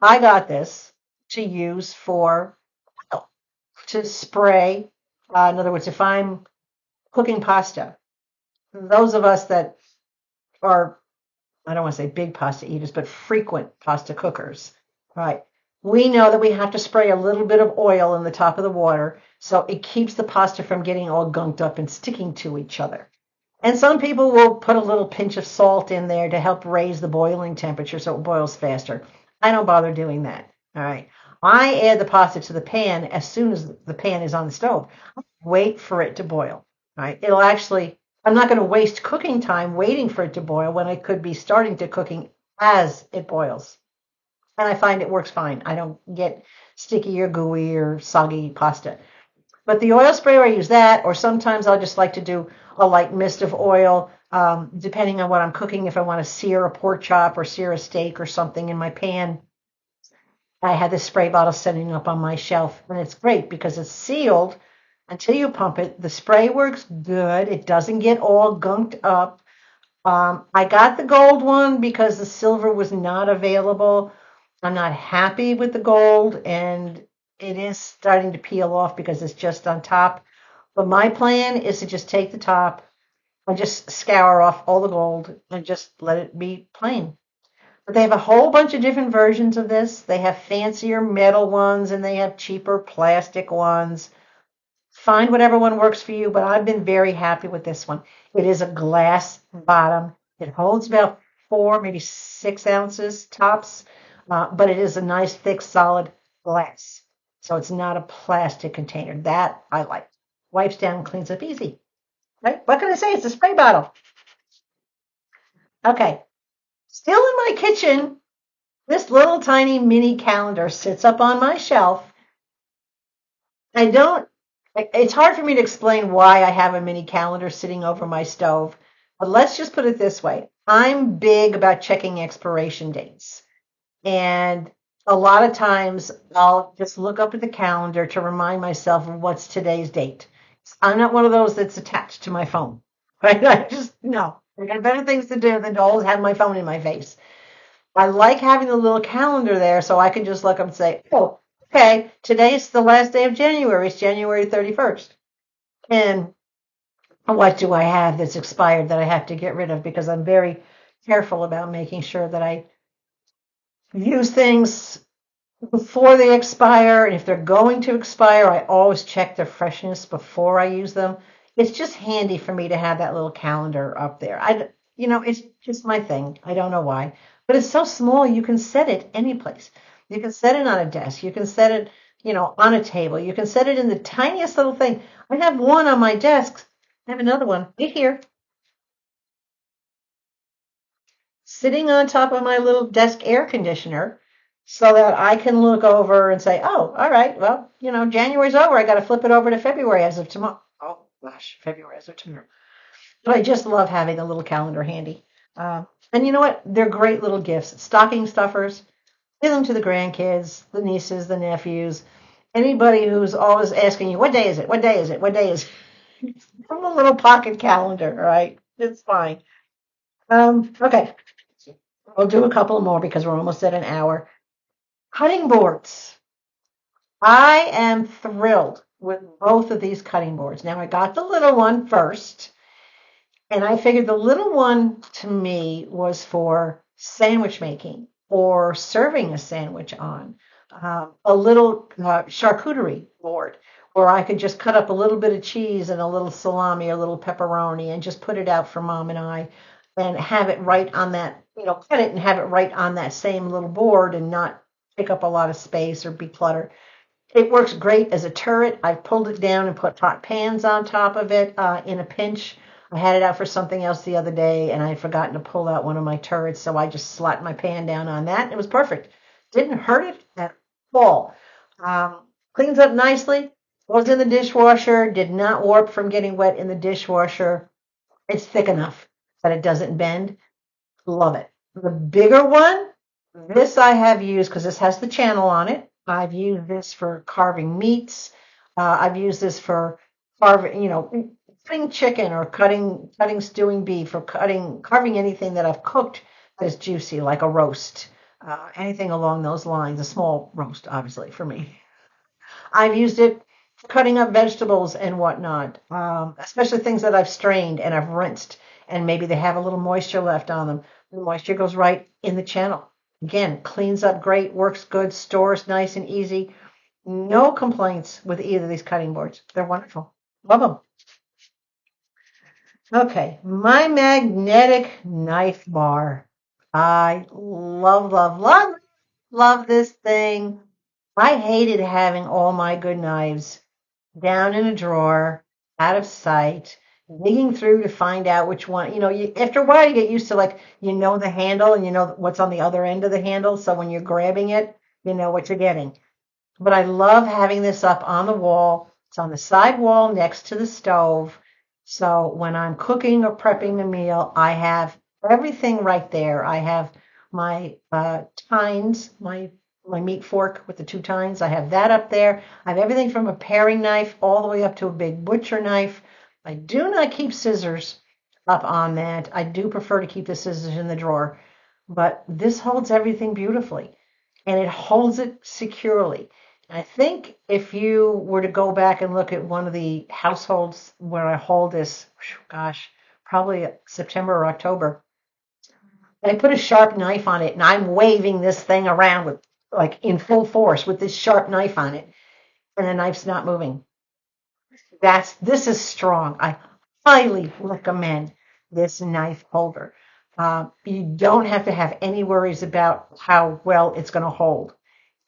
I got this to use to spray. In other words, if I'm cooking pasta, those of us that are, I don't want to say big pasta eaters, but frequent pasta cookers, right? We know that we have to spray a little bit of oil in the top of the water so it keeps the pasta from getting all gunked up and sticking to each other. And some people will put a little pinch of salt in there to help raise the boiling temperature so it boils faster. I don't bother doing that. All right. I add the pasta to the pan as soon as the pan is on the stove. Wait for it to boil. All right. I'm not going to waste cooking time waiting for it to boil when I could be starting to cooking as it boils. And I find it works fine. I don't get sticky or gooey or soggy pasta. But the oil sprayer, I use that, or sometimes I'll just like to do a light mist of oil, depending on what I'm cooking. If I want to sear a pork chop or sear a steak or something in my pan, I have this spray bottle setting up on my shelf, and it's great because it's sealed until you pump it. The spray works good. It doesn't get all gunked up. I got the gold one because the silver was not available. I'm not happy with the gold, and it is starting to peel off because it's just on top. But my plan is to just take the top and just scour off all the gold and just let it be plain. But they have a whole bunch of different versions of this. They have fancier metal ones and they have cheaper plastic ones. Find whatever one works for you, but I've been very happy with this one. It is a glass bottom. It holds about 4, maybe 6 ounces tops, but it is a nice, thick, solid glass. So it's not a plastic container. That I like. Wipes down, cleans up easy. Right? What can I say? It's a spray bottle. Okay. Still in my kitchen, this little tiny mini calendar sits up on my shelf. It's hard for me to explain why I have a mini calendar sitting over my stove, but let's just put it this way. I'm big about checking expiration dates. And a lot of times I'll just look up at the calendar to remind myself of what's today's date. I'm not one of those that's attached to my phone, right? I just, no, I got better things to do than to always have my phone in my face. I like having the little calendar there so I can just look up and say, oh, okay, today's the last day of January. It's January 31st. And what do I have that's expired that I have to get rid of? Because I'm very careful about making sure that I use things before they expire. And if they're going to expire, I always check their freshness before I use them. It's just handy for me to have that little calendar up there. It's just my thing. I don't know why, but it's so small. You can set it any place. You can set it on a desk. You can set it, on a table. You can set it in the tiniest little thing. I have one on my desk. I have another one right here, sitting on top of my little desk air conditioner so that I can look over and say, oh, all right, well, January's over. I got to flip it over to February as of tomorrow. Oh, gosh, February as of tomorrow. But I just love having a little calendar handy. And you know what? They're great little gifts. Stocking stuffers. Give them to the grandkids, the nieces, the nephews, anybody who's always asking you, what day is it? What day is it? What day is it? From a little pocket calendar, right? It's fine. Okay. We'll do a couple more because we're almost at an hour. Cutting boards. I am thrilled with both of these cutting boards. Now, I got the little one first, and I figured the little one to me was for sandwich making or serving a sandwich on. A little charcuterie board where I could just cut up a little bit of cheese and a little salami, a little pepperoni, and just put it out for Mom and I and have it right on that, cut it and have it right on that same little board and not take up a lot of space or be cluttered. It works great as a turret. I've pulled it down and put pot pans on top of it in a pinch. I had it out for something else the other day, and I had forgotten to pull out one of my turrets, so I just slapped my pan down on that, and it was perfect. Didn't hurt it at all. Cleans up nicely. Goes in the dishwasher. Did not warp from getting wet in the dishwasher. It's thick enough that it doesn't bend. Love it. The bigger one, this I have used because this has the channel on it. I've used this for carving meats. I've used this for carving, cutting chicken or cutting stewing beef or carving anything that I've cooked that is juicy, like a roast. Anything along those lines, a small roast, obviously, for me. I've used it for cutting up vegetables and whatnot, especially things that I've strained and I've rinsed, and maybe they have a little moisture left on them. The moisture goes right in the channel. Again, cleans up great, works good, stores nice and easy. No complaints with either of these cutting boards. They're wonderful. Love them. Okay, my magnetic knife bar. I love, love, love, love this thing. I hated having all my good knives down in a drawer, out of sight, digging through to find out which one. After a while, you get used to the handle and you know what's on the other end of the handle. So when you're grabbing it, you know what you're getting. But I love having this up on the wall. It's on the side wall next to the stove. So when I'm cooking or prepping a meal, I have everything right there. I have my tines, my meat fork with the two tines. I have that up there. I have everything from a paring knife all the way up to a big butcher knife. I do not keep scissors up on that. I do prefer to keep the scissors in the drawer, but this holds everything beautifully and it holds it securely. I think if you were to go back and look at one of the households where I hold this, gosh, probably September or October, I put a sharp knife on it and I'm waving this thing around with in full force with this sharp knife on it, and the knife's not moving. This is strong. I highly recommend this knife holder. You don't have to have any worries about how well it's going to hold.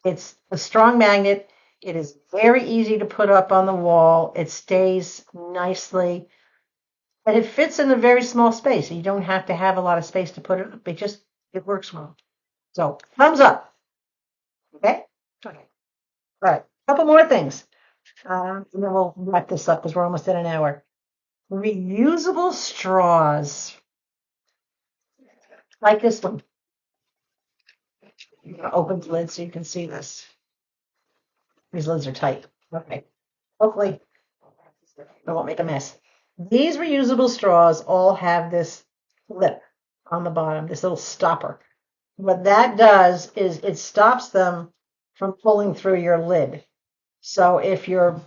It's a strong magnet. It is very easy to put up on the wall. It stays nicely. And it fits in a very small space. You don't have to have a lot of space to put it up. It works well. So, thumbs up. Okay? Okay. All right. A couple more things. And then we'll wrap this up because we're almost at an hour. Reusable straws. Like this one. I'm going to open the lid so you can see this. These lids are tight. Okay. Hopefully, I won't make a mess. These reusable straws all have this lip on the bottom, this little stopper. What that does is it stops them from pulling through your lid. So if your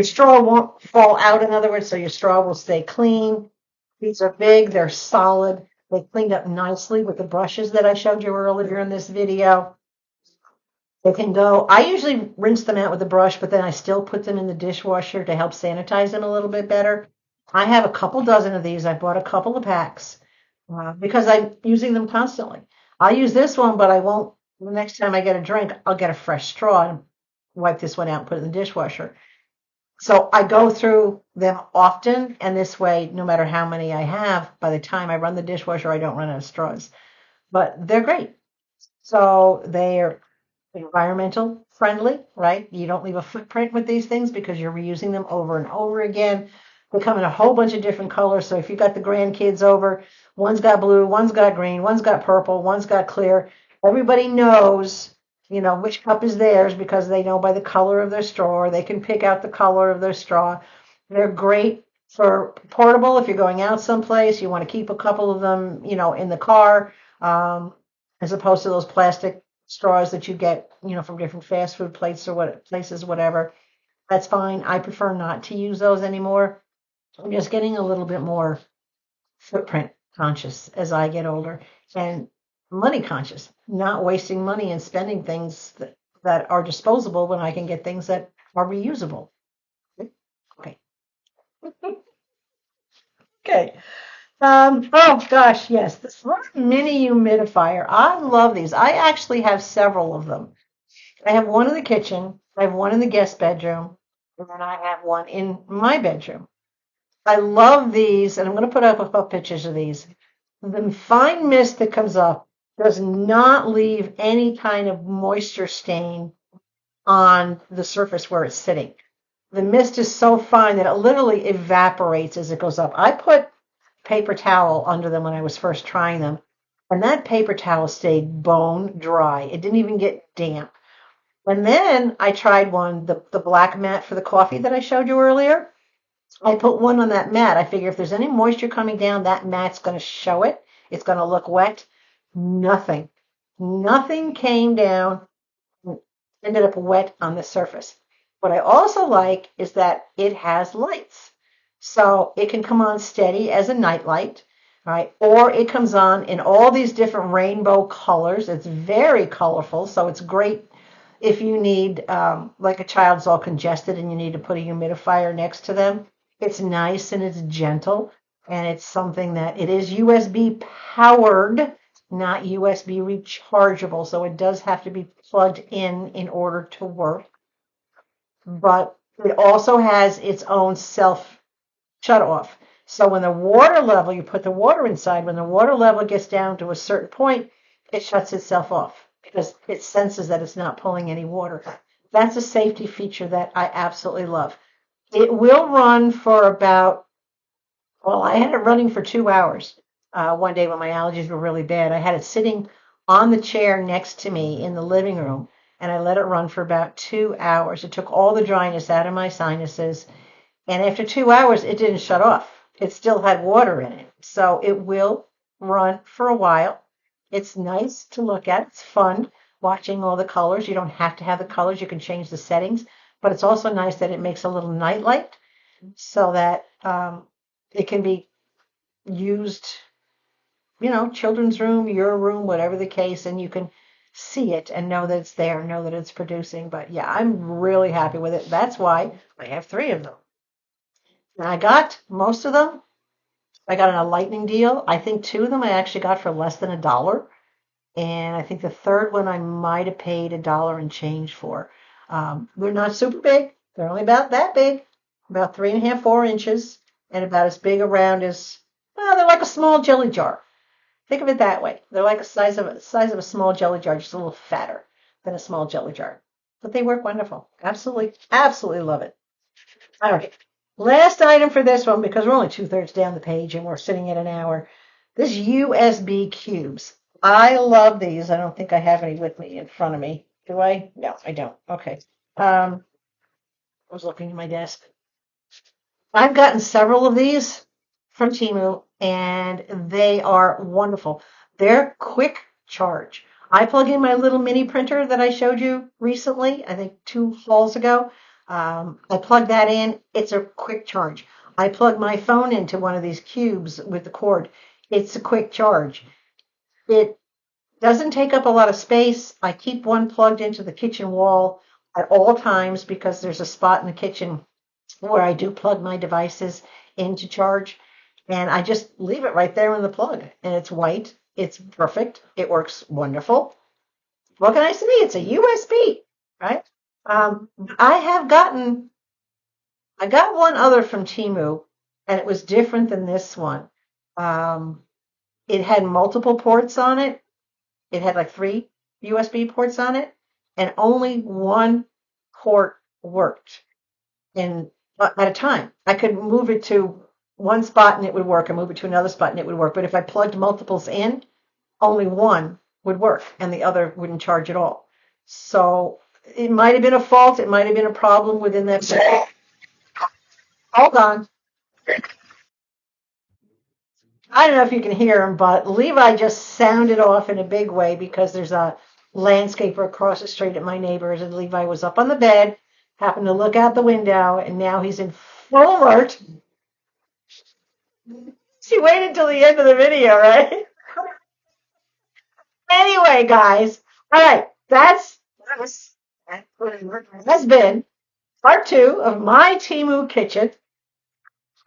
straw won't fall out, in other words, so your straw will stay clean. These are big, they're solid. They cleaned up nicely with the brushes that I showed you earlier in this video. They can go, I usually rinse them out with a brush, but then I still put them in the dishwasher to help sanitize them a little bit better. I have a couple dozen of these. I bought a couple of packs because I'm using them constantly. I'll use this one, but I won't. The next time I get a drink, I'll get a fresh straw and wipe this one out and put it in the dishwasher. So I go through them often, and this way, no matter how many I have, by the time I run the dishwasher, I don't run out of straws. But they're great. So they're environmental friendly, right? You don't leave a footprint with these things because you're reusing them over and over again. They come in a whole bunch of different colors. So if you've got the grandkids over, one's got blue, one's got green, one's got purple, one's got clear. Everybody knows, which cup is theirs because they know by the color of their straw, or they can pick out the color of their straw. They're great for portable if you're going out someplace. You want to keep a couple of them, in the car, as opposed to those plastic straws that you get, from different fast food places or whatever. That's fine. I prefer not to use those anymore. I'm just getting a little bit more footprint conscious as I get older and money conscious, not wasting money and spending things that are disposable when I can get things that are reusable. Okay. Okay. Oh gosh, yes, this mini humidifier. I love these. I actually have several of them. I have one in the kitchen, I have one in the guest bedroom, and then I have one in my bedroom. I love these, and I'm going to put up a couple pictures of these. The fine mist that comes up does not leave any kind of moisture stain on the surface where it's sitting. The mist is so fine that it literally evaporates as it goes up. I put paper towel under them when I was first trying them, and that paper towel stayed bone dry. It didn't even get damp. And then I tried one, the black mat for the coffee that I showed you earlier. I put one on that mat. I figure if there's any moisture coming down, that mat's going to show it. It's going to look wet. Nothing. Nothing came down, ended up wet on the surface. What I also like is that it has lights. So it can come on steady as a night light, right? Or it comes on in all these different rainbow colors. It's very colorful, so it's great if you need, like a child's all congested and you need to put a humidifier next to them. It's nice and it's gentle, and it's something that it is USB powered, not USB rechargeable, so it does have to be plugged in order to work. But it also has its own self shut off. So when the water level, you put the water inside, when the water level gets down to a certain point, it shuts itself off because it senses that it's not pulling any water. That's a safety feature that I absolutely love. It will run for about, well, I had it running for 2 hours one day when my allergies were really bad. I had it sitting on the chair next to me in the living room, and I let it run for about 2 hours. It took all the dryness out of my sinuses, and after 2 hours, it didn't shut off. It still had water in it. So it will run for a while. It's nice to look at. It's fun watching all the colors. You don't have to have the colors. You can change the settings. But it's also nice that it makes a little night light so that it can be used, children's room, your room, whatever the case, and you can see it and know that it's there, know that it's producing. But yeah, I'm really happy with it. That's why I have 3 of them. And I got most of them. I got on a lightning deal. I think 2 of them I actually got for less than $1. And I think the third one I might have paid $1 and change for. They're not super big. They're only about that big, about 3.5, 4 inches, and about as big around as, well, they're like a small jelly jar. Think of it that way. They're like the size of a small jelly jar, just a little fatter than a small jelly jar. But they work wonderful. Absolutely, absolutely love it. All right. Last item for this one, because we're only 2/3 down the page and we're sitting at an hour. This USB cubes. I love these. I don't think I have any with me in front of me. Do I? No, I don't. Okay. I was looking at my desk. I've gotten several of these from Temu, and they are wonderful. They're quick charge. I plug in my little mini printer that I showed you recently, I think 2 falls ago. I plug that in. It's a quick charge. I plug my phone into one of these cubes with the cord. It's a quick charge. It doesn't take up a lot of space. I keep one plugged into the kitchen wall at all times because there's a spot in the kitchen where I do plug my devices in to charge. And I just leave it right there in the plug. And it's white. It's perfect. It works wonderful. What can I say? It's a USB, right? I have I got one other from Temu, and it was different than this one. Um, it had multiple ports on it. It had like 3 USB ports on it, and only one port worked in at a time. I could move it to one spot and it would work, and move it to another spot and it would work. But if I plugged multiples in, only one would work, and the other wouldn't charge at all. So it might have been a fault. It might have been a problem within that. Hold on. I don't know if you can hear him, but Levi just sounded off in a big way because there's a landscaper across the street at my neighbor's, and Levi was up on the bed, happened to look out the window, and now he's in full alert. She waited till the end of the video, right? Anyway, guys, all right, that has been part 2 of my Temu kitchen.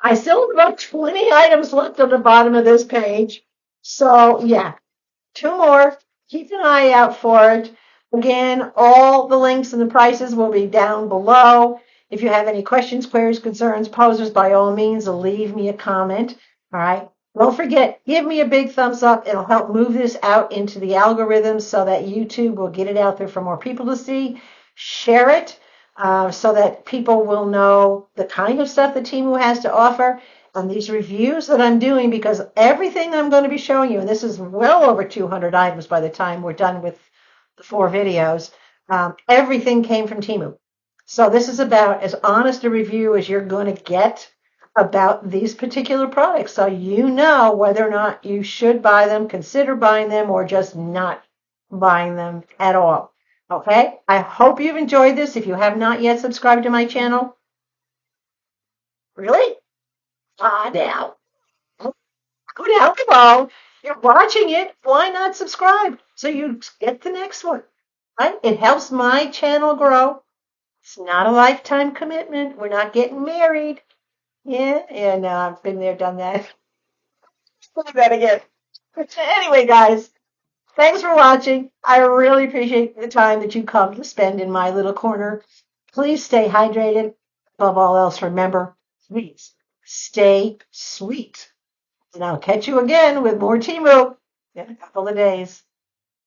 I still have about 20 items left on the bottom of this page. So, yeah, 2 more. Keep an eye out for it. Again, all the links and the prices will be down below. If you have any questions, queries, concerns, posers, by all means, leave me a comment. All right. Don't forget, give me a big thumbs up. It'll help move this out into the algorithms so that YouTube will get it out there for more people to see. Share it so that people will know the kind of stuff that Temu has to offer on these reviews that I'm doing, because everything I'm going to be showing you, and this is well over 200 items by the time we're done with the 4 videos, everything came from Temu. So this is about as honest a review as you're going to get about these particular products. So you know whether or not you should buy them, consider buying them, or just not buying them at all. Okay? I hope you've enjoyed this. If you have not yet subscribed to my channel, really? Now. Go down below. You're watching it. Why not subscribe so you get the next one? Right? It helps my channel grow. It's not a lifetime commitment. We're not getting married. Yeah, and I've been there, done that. Do that again. Anyway, guys, thanks for watching. I really appreciate the time that you come to spend in my little corner. Please stay hydrated. Above all else, remember, please stay sweet. And I'll catch you again with more Temu in a couple of days.